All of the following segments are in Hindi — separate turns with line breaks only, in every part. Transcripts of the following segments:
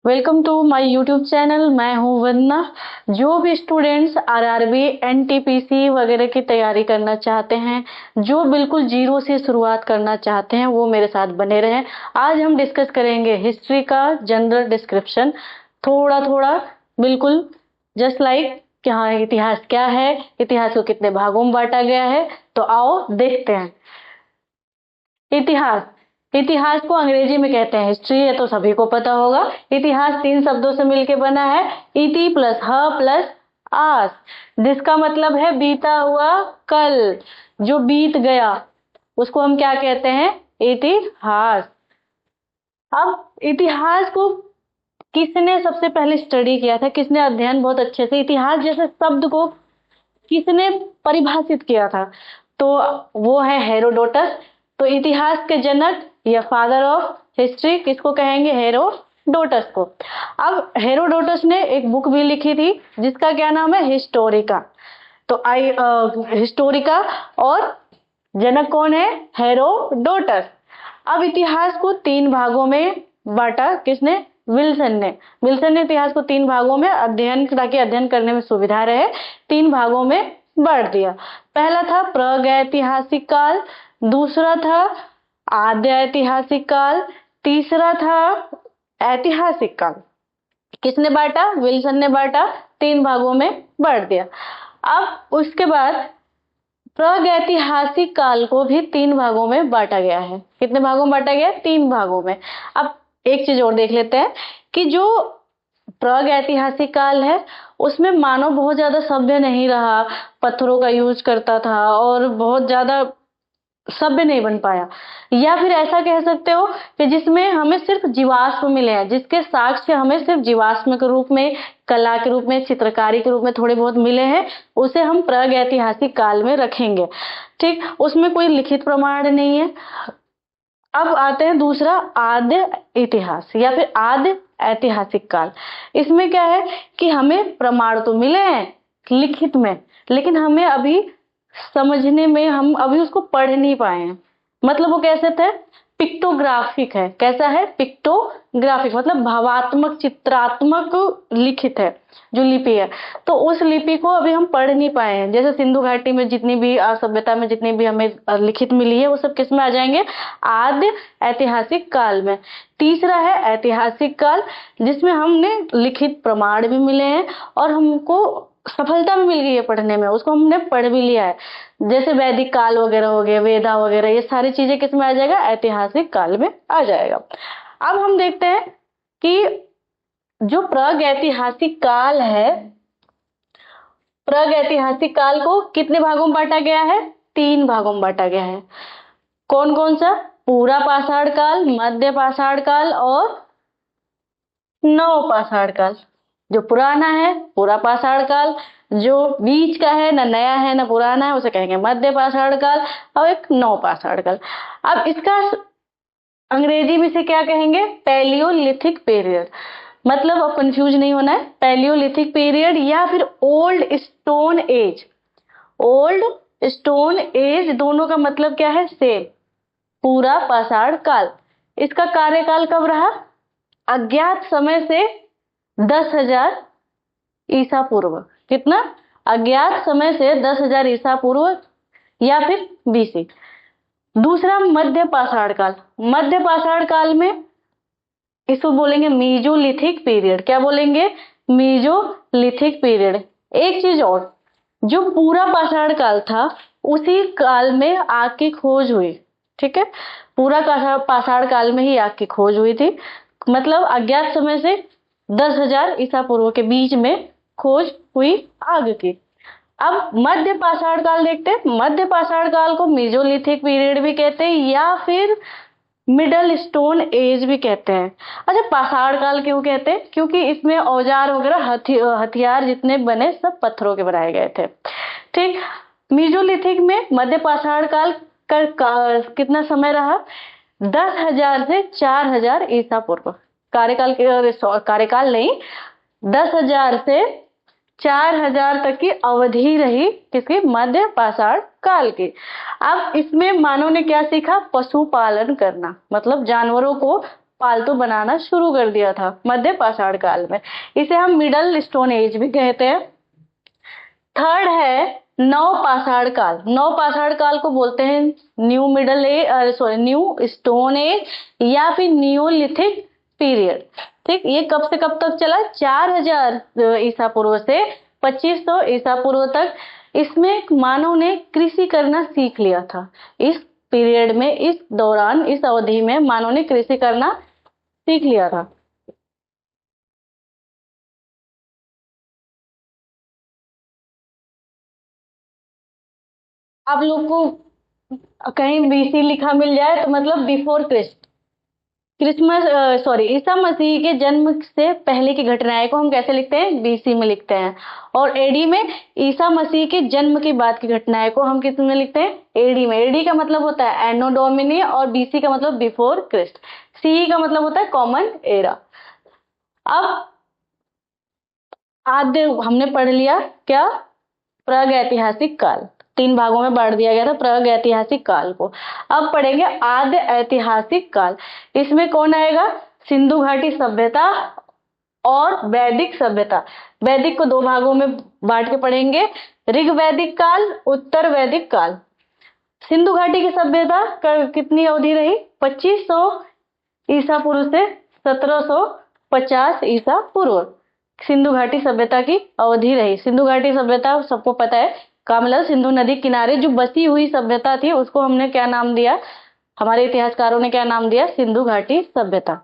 Welcome to my YouTube channel. मैं हूं वंदना। जो भी स्टूडेंट्स आरआरबी एनटीपीसी वगैरह की तैयारी करना चाहते हैं, जो बिल्कुल जीरो से शुरुआत करना चाहते हैं, वो मेरे साथ बने रहें। आज हम डिस्कस करेंगे हिस्ट्री का जनरल डिस्क्रिप्शन, थोड़ा थोड़ा, बिल्कुल जस्ट लाइक कि हाँ इतिहास क्या है, इतिहास को कितने भागों में बांटा गया है। तो आओ देखते हैं। इतिहास इतिहास को अंग्रेजी में कहते हैं हिस्ट्री, ये तो सभी को पता होगा। इतिहास 3 शब्दों से मिलकर बना है, इति प्लस ह प्लस आस, जिसका मतलब है बीता हुआ कल, जो बीत गया उसको हम क्या कहते हैं, इतिहास। अब इतिहास को किसने सबसे पहले स्टडी किया था, किसने अध्ययन बहुत अच्छे से इतिहास जैसे शब्द को किसने परिभाषित किया था, तो वो है हेरोडोटस। तो इतिहास के जनक या फादर ऑफ हिस्ट्री किसको कहेंगे, हेरोडोटस को। अब हेरोडोटस ने एक बुक भी लिखी थी जिसका क्या नाम है, हिस्टोरिका। तो हिस्टोरिका, और जनक कौन है, हेरोडोटस। अब इतिहास को 3 भागों में बांटा किसने, विल्सन ने इतिहास को 3 भागों में अध्ययन, ताकि अध्ययन करने में सुविधा रहे, 3 भागों में बांट दिया। पहला था प्रागैतिहासिक काल, दूसरा था आद्य ऐतिहासिक काल, तीसरा था ऐतिहासिक काल। किसने बांटा, विल्सन ने बांटा, 3 भागों में बांट दिया। अब उसके बाद प्रागैतिहासिक काल को भी 3 भागों में बांटा गया है। कितने भागों में बांटा गया, 3 भागों में। अब एक चीज और देख लेते हैं कि जो प्रागैतिहासिक काल है उसमें मानव बहुत ज्यादा सभ्य नहीं रहा, पत्थरों का यूज करता था और बहुत ज्यादा सभ्य नहीं बन पाया। या फिर ऐसा कह सकते हो कि जिसमें हमें सिर्फ जीवाश्म मिले हैं, जिसके साक्ष्य हमें सिर्फ जीवाश्म के रूप में, कला के रूप में, चित्रकारी के रूप में थोड़े बहुत मिले हैं, उसे हम प्रागैतिहासिक काल में रखेंगे। ठीक, उसमें कोई लिखित प्रमाण नहीं है। अब आते हैं दूसरा, आद्य इतिहास या फिर आद्य ऐतिहासिक काल। इसमें क्या है कि हमें प्रमाण तो मिले हैं लिखित में, लेकिन हमें अभी समझने में, हम अभी उसको पढ़ नहीं पाए हैं। मतलब वो कैसे थे, पिक्टोग्राफिक है। कैसा है, पिक्टोग्राफिक, मतलब भावात्मक, चित्रात्मक लिखित है जो लिपि है। तो उस लिपि को अभी हम पढ़ नहीं पाए हैं। जैसे सिंधु घाटी में जितनी भी सभ्यता में जितनी भी हमें लिखित मिली है, वो सब किस में आ जाएंगे, आद्य ऐतिहासिक काल में। तीसरा है ऐतिहासिक काल, जिसमें हमने लिखित प्रमाण भी मिले हैं और हमको सफलता भी मिल गई है पढ़ने में, उसको हमने पढ़ भी लिया है। जैसे वैदिक काल वगैरह हो गए, वेदा वगैरह, ये सारी चीजें किस में आ जाएगा, ऐतिहासिक काल में आ जाएगा। अब हम देखते हैं कि जो प्रागैतिहासिक काल है, प्रागैतिहासिक काल को कितने भागों में बांटा गया है, 3 भागों में बांटा गया है। कौन कौन सा, पूरा पाषाण काल, मध्य पाषाण काल और नव पाषाण काल। जो पुराना है पूरा पाषाण काल, जो बीच का है, ना नया है ना पुराना है, उसे कहेंगे मध्य पाषाण काल, और एक नव पाषाण काल। अब इसका अंग्रेजी में से क्या कहेंगे, पैलियोलिथिक पीरियड। मतलब अब कंफ्यूज नहीं होना है, पैलियोलिथिक पीरियड या फिर old stone age. Old stone age दोनों का मतलब क्या है, सेम। पूरा पाषाण काल, इसका कार्यकाल कब रहा, अज्ञात समय से 10,000 ईसा पूर्व। कितना, अज्ञात समय से 10,000 ईसा पूर्व या फिर बीसी। दूसरा मध्य पाषाण काल। मध्य पाषाण काल में इसको बोलेंगे मीजोलिथिक पीरियड। क्या बोलेंगे, मीजोलिथिक पीरियड। एक चीज और, जो पूरा पाषाण काल था उसी काल में आग की खोज हुई। ठीक है, पूरा पाषाण काल में ही आग की खोज हुई थी। मतलब अज्ञात समय से 10,000 ईसा पूर्व के बीच में खोज हुई आग की। अब मध्य पाषाण काल देखते हैं। मध्य पाषाण काल को मीजोलिथिक पीरियड भी कहते हैं या फिर मिडल स्टोन एज भी कहते हैं। अच्छा, पाषाण काल क्यों कहते हैं, क्योंकि इसमें औजार वगैरह, हथियार जितने बने सब पत्थरों के बनाए गए थे। ठीक, मीजोलिथिक में मध्य पाषाण काल का कितना समय रहा, 10,000 से 4,000 ईसा पूर्व। कार्यकाल नहीं, 10,000 से 4,000 तक की अवधि रही किसकी, मध्य पाषाण काल की। अब इसमें मानव ने क्या सीखा, पशुपालन करना, मतलब जानवरों को पालतू बनाना शुरू कर दिया था मध्य पाषाण काल में। इसे हम मिडल स्टोन एज भी कहते हैं। थर्ड है नव पाषाण काल। नव पाषाण काल को बोलते हैं new middle age, sorry new stone age या फिर न्यूलिथिक पीरियड। ठीक, ये कब से कब तक चला? 4000 ईसा पूर्व से 2500 ईसा पूर्व तक। इसमें मानव ने कृषि करना सीख लिया था। इस पीरियड में, इस दौरान, इस अवधि में मानव ने कृषि करना सीख लिया था। आप लोग को कहीं बीसी लिखा मिल जाए तो मतलब before Christ, Christmas, sorry, Isa Masih के जन्म से पहले की घटनाएं को हम कैसे लिखते हैं? बीसी में लिखते हैं। और एडी में ईसा मसीह के जन्म के बाद की घटनाएं को हम किस में लिखते हैं? एडी में। एडी का मतलब होता है एनो डोमिनी और बीसी का मतलब बिफोर क्रिस्ट। सी का मतलब होता है कॉमन एरा। अब आद्य हमने पढ़ लिया क्या? प्रागैतिहासिक काल। 3 भागों में बांट दिया गया था प्रागैतिहासिक काल को। अब पढ़ेंगे आद्य ऐतिहासिक काल। इसमें कौन आएगा? सिंधु घाटी सभ्यता और वैदिक सभ्यता। वैदिक को 2 भागों में बांट के पढ़ेंगे, ऋग वैदिक काल, उत्तर वैदिक काल। सिंधु घाटी की सभ्यता कितनी अवधि रही? 2500 ईसा पूर्व से 1750 ईसा पूर्व सिंधु घाटी सभ्यता की अवधि रही। सिंधु घाटी सभ्यता सबको पता है, का मतलब सिंधु नदी किनारे जो बसी हुई सभ्यता थी उसको हमने क्या नाम दिया? हमारे इतिहासकारों ने क्या नाम दिया? सिंधु घाटी सभ्यता।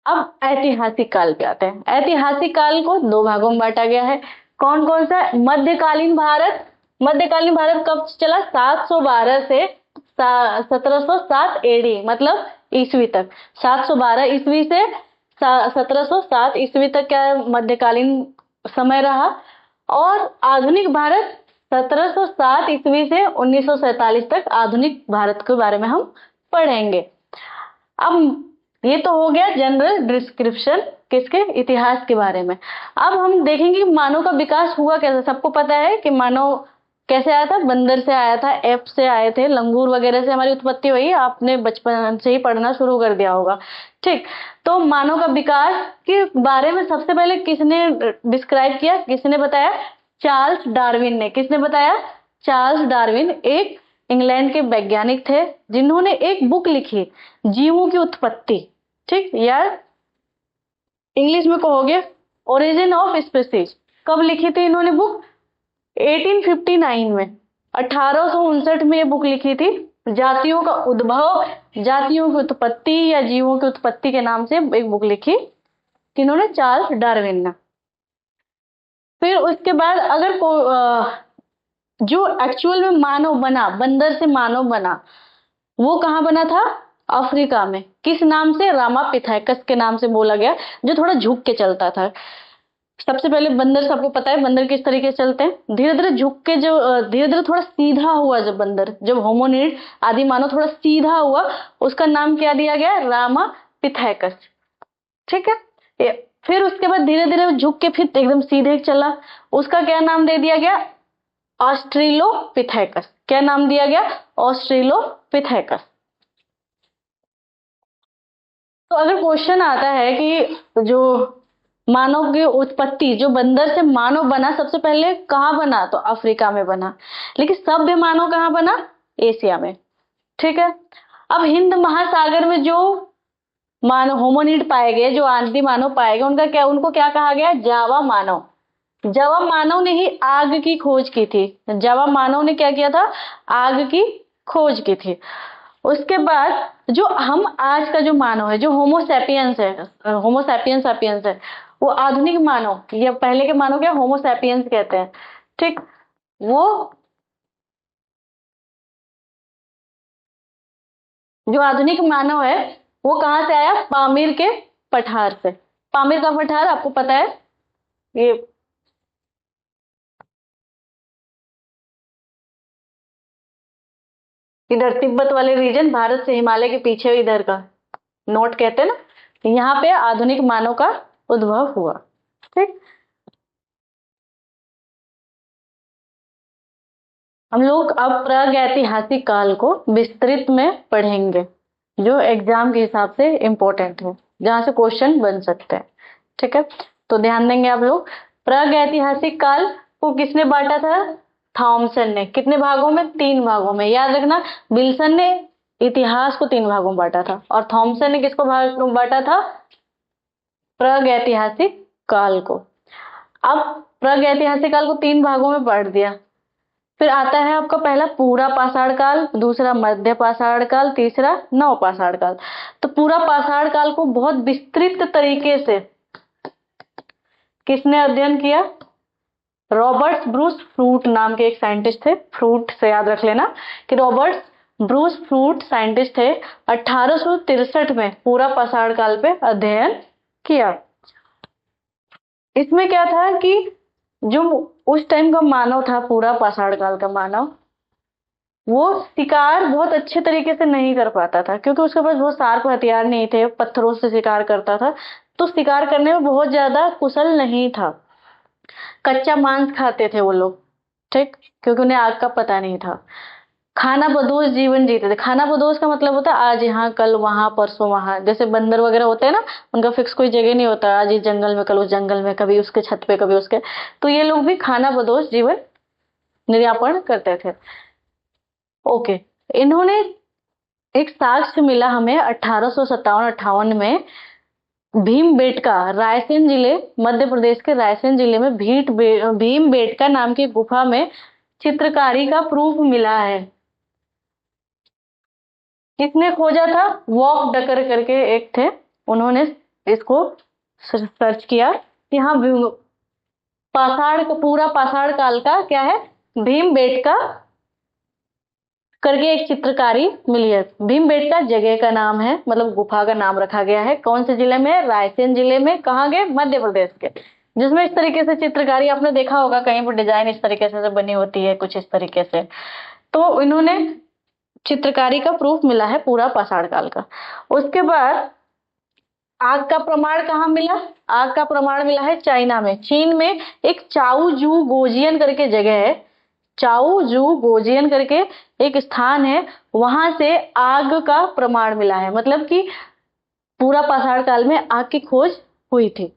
अब ऐतिहासिक काल पे आते हैं। ऐतिहासिक काल को 2 भागों में बांटा गया है। कौन कौन सा? मध्यकालीन भारत। मध्यकालीन भारत कब चला? 712 से 1707 एडी, मतलब ईस्वी तक। 712 ईस्वी से 1707 ईस्वी तक क्या मध्यकालीन समय रहा। और आधुनिक भारत 1707 ईस्वी से 1947 तक आधुनिक भारत के बारे में हम पढ़ेंगे। अब ये तो हो गया जनरल डिस्क्रिप्शन किसके? इतिहास के बारे में। अब हम देखेंगे कि मानव का विकास हुआ कैसे। सबको पता है कि मानव कैसे आया था? बंदर से आया था, एप से आए थे, लंगूर वगैरह से हमारी उत्पत्ति हुई। आपने बचपन से ही पढ़ना शुरू कर दिया होगा। ठीक, तो मानव का विकास के बारे में सबसे पहले किसने डिस्क्राइब किया, किसने बताया? चार्ल्स डार्विन ने। किसने बताया? चार्ल्स डार्विन एक इंग्लैंड के वैज्ञानिक थे जिन्होंने एक बुक लिखी, जीवों की उत्पत्ति। ठीक, यार इंग्लिश में कहोगे ओरिजिन ऑफ स्पीसीज। कब लिखी थी इन्होंने बुक? 1859 में, 1859 में ये बुक लिखी थी। जातियों का उद्भव, जातियों की उत्पत्ति या जीवों की उत्पत्ति के नाम से एक बुक लिखी किन्होंने? चार्ल्स डार्विन ने। फिर उसके बाद अगर जो एक्चुअल में मानव बना, बंदर से मानव बना, वो कहाँ बना था? अफ्रीका में। किस नाम से? रामापिथेकस के नाम से बोला गया, जो थोड़ा झुक के चलता था। सबसे पहले बंदर, सबको पता है बंदर किस तरीके से चलते हैं, धीरे धीरे झुक के, जो धीरे धीरे थोड़ा सीधा हुआ जब बंदर, जब होमोनिड आदि मानव थोड़ा सीधा हुआ, उसका नाम क्या दिया गया? रामापिथेकस। ठीक है, फिर उसके बाद धीरे धीरे झुक के फिर एकदम सीधे चला, उसका क्या नाम दे दिया गया? ऑस्ट्रेलोपिथेकस। क्या नाम दिया गया? ऑस्ट्रेलोपिथेकस। तो अगर क्वेश्चन आता है कि जो मानव की उत्पत्ति, जो बंदर से मानव बना, सबसे पहले कहाँ बना? तो अफ्रीका में बना। लेकिन सभ्य मानव कहाँ बना? एशिया में। ठीक है, अब हिंद महासागर में जो मानव होमोनिड पाए गए, जो आदि मानव पाए गए, उनको क्या कहा गया? जावा मानव। जावा मानव ने ही आग की खोज की थी। जावा मानव ने क्या किया था? आग की खोज की थी। उसके बाद जो हम आज का जो मानव है, जो होमोसैपियंस है, होमोसैपियंस सैपियंस है, वो आधुनिक मानव, या पहले के मानव क्या होमोसैपियंस कहते हैं। ठीक, वो जो आधुनिक मानव है वो कहाँ से आया? पामीर के पठार से। पामीर का पठार आपको पता है, ये इधर तिब्बत वाले रीजन, भारत से हिमालय के पीछे इधर का नोट कहते हैं ना, यहाँ पे आधुनिक मानव का उद्भव हुआ। ठीक, हम लोग अब प्रागैतिहासिक काल को विस्तृत में पढ़ेंगे, जो एग्जाम के हिसाब से इम्पोर्टेंट है, जहां से क्वेश्चन बन सकते हैं। ठीक है, तो ध्यान देंगे आप लोग। प्रागैतिहासिक काल को किसने बांटा था? थॉमसन ने। कितने भागों में? 3 भागों में। याद रखना, विल्सन ने इतिहास को 3 भागों में बांटा था और थॉमसन ने किसको बांटा था? प्रागैतिहासिक काल को। अब प्रागैतिहासिक काल को 3 भागों में बांट दिया। फिर आता है आपका पहला पूरा पाषाण काल, दूसरा मध्य पाषाण काल, तीसरा नव पाषाण काल। तो पूरा पाषाण काल को बहुत विस्तृत तरीके से किसने अध्ययन किया? रॉबर्ट ब्रूस फ्रूट नाम के एक साइंटिस्ट थे। फ्रूट से याद रख लेना कि रॉबर्ट ब्रूस फ्रूट साइंटिस्ट थे। 1863 में पूरा पाषाण काल पे अध्ययन किया। इसमें क्या था कि जो उस टाइम का मानव था, पूरा पाषाण काल का मानव, वो शिकार बहुत अच्छे तरीके से नहीं कर पाता था, क्योंकि उसके पास बहुत शार्प हथियार नहीं थे। पत्थरों से शिकार करता था, तो शिकार करने में बहुत ज्यादा कुशल नहीं था। कच्चा मांस खाते थे वो लोग, ठीक, क्योंकि उन्हें आग का पता नहीं था। खाना बदोश जीवन जीते थे। खाना बदोश का मतलब होता है आज यहाँ कल वहां परसों वहां। जैसे बंदर वगैरह होते हैं ना, उनका फिक्स कोई जगह नहीं होता, आज इस जंगल में कल उस जंगल में, कभी उसके छत पे कभी उसके। तो ये लोग भी खाना बदोश जीवन निर्यापन करते थे। ओके, इन्होंने एक साक्ष्य मिला हमें 1857-58 में भीमबेटका, रायसेन जिले, मध्य प्रदेश के रायसेन जिले में भीमबेटका नाम की गुफा में चित्रकारी का प्रूफ मिला है। किसने खोजा था? वॉक डकर करके एक थे, उन्होंने इसको सर्च किया कि हाँ पूरा पाषाण काल का क्या है, भीमबेटका करके एक चित्रकारी मिली है। भीमबेटका जगह का नाम है, मतलब गुफा का नाम रखा गया है। कौन से जिले में? रायसेन जिले में। कहाँ गए? मध्य प्रदेश के। जिसमें इस तरीके से चित्रकारी आपने देखा होगा, कहीं पर डिजाइन इस तरीके से बनी होती है, कुछ इस तरीके से। तो इन्होंने चित्रकारी का प्रूफ मिला है पूरा पाषाण काल का। उसके बाद आग का प्रमाण कहाँ मिला? आग का प्रमाण मिला है चाइना में। चीन में एक चाओजू गोजियन करके जगह है, चाओजू गोजियन करके एक स्थान है, वहां से आग का प्रमाण मिला है। मतलब कि पूरा पाषाण काल में आग की खोज हुई थी।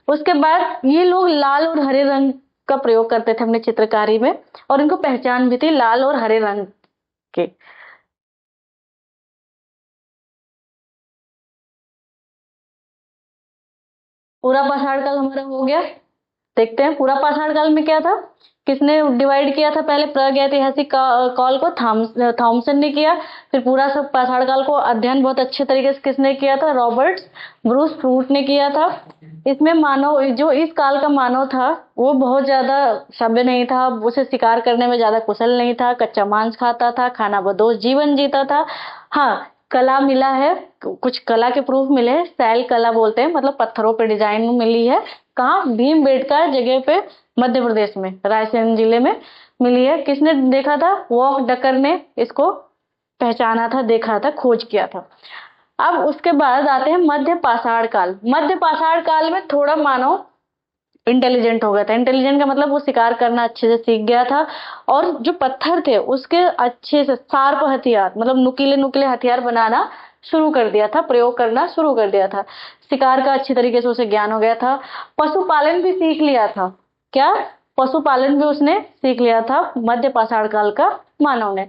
उसके बाद ये लोग लाल और हरे रंग का प्रयोग करते थे अपने चित्रकारी में, और इनको पहचान भी थी लाल और हरे रंग के। पूरा पाषाण काल हमारा हो गया। देखते हैं पूरा पाषाण काल में क्या था, किसने डिवाइड किया था? पहले प्रागैतिहासिक काल को थॉमसन ने किया। फिर पूरा सब पाषाण काल को अध्ययन बहुत अच्छे तरीके से किसने किया था? रॉबर्ट ब्रूस फ्रूट ने किया था। इसमें मानव, जो इस काल का मानव था, वो बहुत ज्यादा सभ्य नहीं था, उसे शिकार करने में ज्यादा कुशल नहीं था, कच्चा मांस खाता था, खाना बदोश जीवन जीता था। हाँ, कला मिला है, कुछ कला के प्रूफ मिले हैं, शैल कला बोलते हैं, मतलब पत्थरों पे डिजाइन मिली है। कहाँ? भीमबेटका जगह पे, मध्य प्रदेश में, रायसेन जिले में मिली है। किसने देखा था? वॉक डकर ने इसको पहचाना था, देखा था, खोज किया था। अब उसके बाद आते हैं मध्य पाषाण काल। मध्य पाषाण काल में थोड़ा मानव इंटेलिजेंट हो गया था। इंटेलिजेंट का मतलब वो शिकार करना अच्छे से सीख गया था, और जो पत्थर थे उसके अच्छे से शार्प हथियार, मतलब नुकीले नुकीले हथियार बनाना शुरू कर दिया था, प्रयोग करना शुरू कर दिया था। शिकार का अच्छी तरीके से उसे ज्ञान हो गया था। पशुपालन भी सीख लिया था। क्या? पशुपालन भी उसने सीख लिया था मध्य पाषाण काल का मानव ने।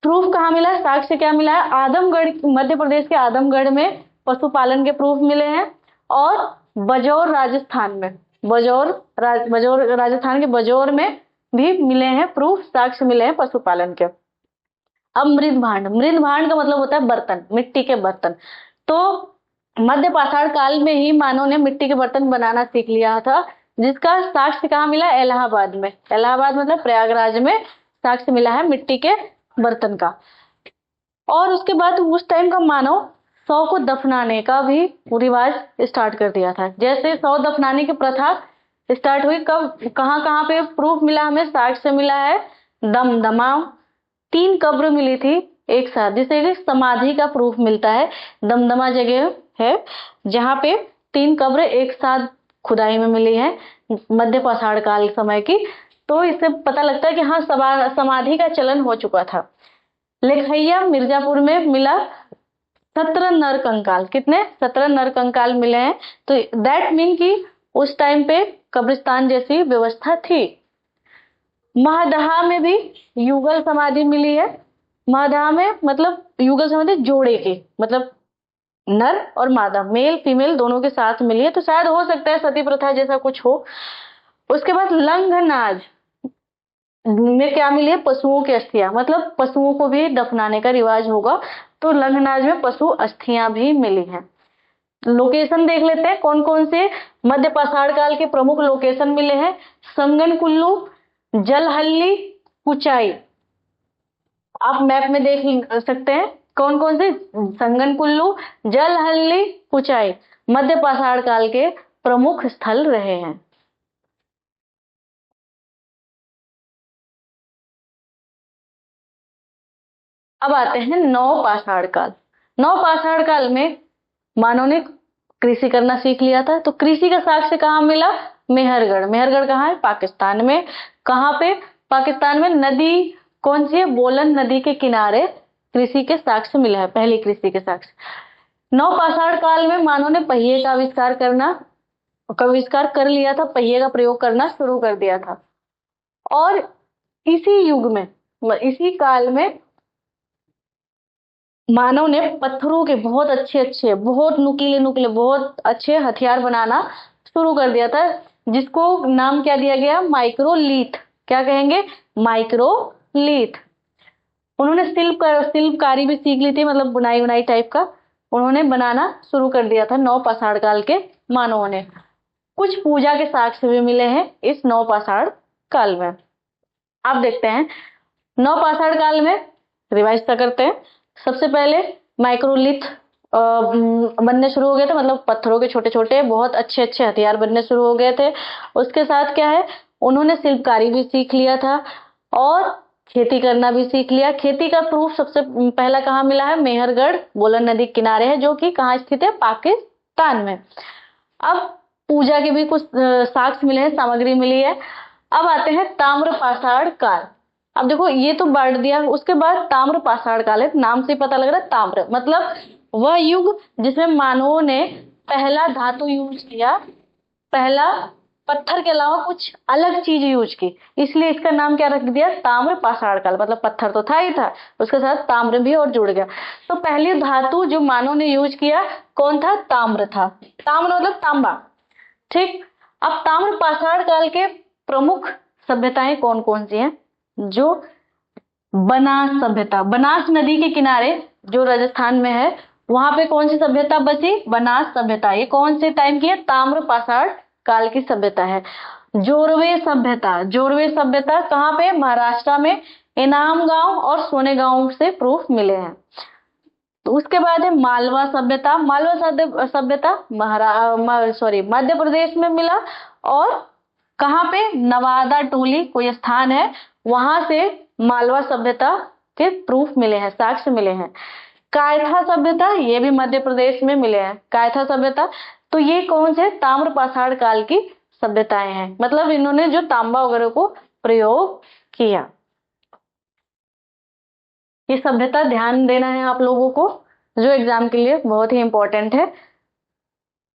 प्रूफ कहाँ मिला है? साक्ष्य क्या मिला है? आदमगढ़, मध्य प्रदेश के आदमगढ़ में पशुपालन के प्रूफ मिले हैं, और बजौर राजस्थान में, बजौर राजस्थान के बजौर में भी मिले हैं प्रूफ, साक्ष्य मिले हैं पशुपालन के। अब मृदभांड। मृदभांड का मतलब होता है बर्तन, मिट्टी के बर्तन। तो मध्य पाषाण काल में ही मानव ने मिट्टी के बर्तन बनाना सीख लिया था, जिसका साक्ष्य कहाँ मिला? इलाहाबाद में। इलाहाबाद मतलब प्रयागराज में साक्ष्य मिला है मिट्टी के बर्तन का। और उसके बाद उस टाइम का मानव शव को दफनाने का भी रिवाज स्टार्ट कर दिया था। जैसे शव दफनाने की प्रथा स्टार्ट हुई, कब, कहाँ कहाँ पे प्रूफ मिला हमें? साक्ष्य मिला है दमदमा, 3 कब्र मिली थी एक साथ, जिसे कि समाधि का प्रूफ मिलता है। दमदमा जगह है जहाँ पे 3 कब्र एक साथ खुदाई में मिली है, मध्य पाषाण काल समय की। तो इससे पता लगता है कि हाँ समाधि का चलन हो चुका था। लेखैया मिर्जापुर में मिला 17 नर कंकाल। कितने? 17 नर कंकाल मिले हैं। तो दैट मीन कि उस टाइम पे कब्रिस्तान जैसी व्यवस्था थी। महदहा में भी युगल समाधि मिली है। महदहा में मतलब युगल समाधि जोड़े की, मतलब नर और मादा, मेल फीमेल दोनों के साथ मिली है, तो शायद हो सकता है सती प्रथा जैसा कुछ हो। उसके बाद लंघनाज में क्या मिली है? पशुओं की अस्थियां, मतलब पशुओं को भी दफनाने का रिवाज होगा, तो लंघनाज में पशु अस्थियां भी मिली हैं। लोकेशन देख लेते हैं कौन कौन से मध्य पाषाण काल के प्रमुख लोकेशन मिले हैं। संगन कुल्लू, जलहल्ली, कुचाई। आप मैप में देख सकते हैं कौन कौन से संगन कुल्लू, जलहल्ली, कुचाई मध्य पाषाण काल के प्रमुख स्थल रहे हैं। अब आते हैं नव पाषाण काल। नव पाषाण काल में मानव ने कृषि करना सीख लिया था, तो कृषि का साक्ष्य कहाँ मिला? मेहरगढ़। मेहरगढ़ कहाँ है? पाकिस्तान में। कहाँ पे? पाकिस्तान में। नदी कौन सी है? बोलन नदी के किनारे कृषि के साक्ष्य मिला है, पहली कृषि के साक्ष्य। नव पाषाण काल में मानव ने पहिए का आविष्कार कर लिया था, पहिए का प्रयोग करना शुरू कर दिया था। और इसी युग में, इसी काल में मानव ने पत्थरों के बहुत अच्छे बहुत नुकीले बहुत अच्छे हथियार बनाना शुरू कर दिया था, जिसको नाम क्या दिया गया? माइक्रोलीथ। क्या कहेंगे? माइक्रोलीथ। उन्होंने शिल्पकारी भी सीख ली थी, मतलब बुनाई टाइप का उन्होंने बनाना शुरू कर दिया था नव पाषाण काल के मानवों ने। कुछ पूजा के साक्ष्य भी मिले हैं इस नव पाषाण काल में। आप देखते हैं नव पाषाण काल में रिवाइज करते हैं। सबसे पहले माइक्रोलिथ बनने शुरू हो गए थे, मतलब पत्थरों के छोटे छोटे बहुत अच्छे हथियार बनने शुरू हो गए थे। उसके साथ क्या है? उन्होंने शिल्पकारी भी सीख लिया था और खेती करना भी सीख लिया। खेती का प्रूफ सबसे पहला कहाँ मिला है? मेहरगढ़, बोलन नदी के किनारे है, जो कि कहाँ स्थित है? पाकिस्तान में। अब पूजा के भी कुछ साक्ष्य मिले हैं, सामग्री मिली है। अब आते हैं ताम्र पाषाण काल। अब देखो ये तो बांट दिया, उसके बाद ताम्र पाषाण काल है, नाम से पता लग रहा है ताम्र मतलब वह युग जिसमें मानवों ने पहला धातु यूज किया, पहला पत्थर के अलावा कुछ अलग चीज यूज की, इसलिए इसका नाम क्या रख दिया? ताम्र पाषाण काल। मतलब पत्थर तो था ही था, उसके साथ ताम्र भी और जुड़ गया। तो पहली धातु जो मानव ने यूज किया कौन था? ताम्र था। ताम्र मतलब तांबा। ठीक। अब ताम्र पाषाण काल के प्रमुख सभ्यताएं कौन कौन सी हैं? जो बनास सभ्यता, बनास नदी के किनारे जो राजस्थान में है, वहां पे कौन सी सभ्यता बची? बनास सभ्यता। ये कौन से टाइम की है? ताम्र पाषाण काल की सभ्यता है। जोरवे सभ्यता, जोरवे सभ्यता कहाँ पे? महाराष्ट्र में इनाम गांव और सोने गांव से प्रूफ मिले हैं। तो उसके बाद है मालवा सभ्यता। मालवा सभ्यता मध्य प्रदेश में मिला, और कहाँ पे? नवादा टोली कोई स्थान है, वहां से मालवा सभ्यता के प्रूफ मिले हैं, साक्ष्य मिले हैं। कायथा सभ्यता, ये भी मध्य प्रदेश में मिले हैं, कायथा सभ्यता। तो ये कौन से? ताम्र पाषाण काल की सभ्यताएं हैं, मतलब इन्होंने जो तांबा वगैरह को प्रयोग किया। ये सभ्यता ध्यान देना है आप लोगों को, जो एग्जाम के लिए बहुत ही इंपॉर्टेंट है।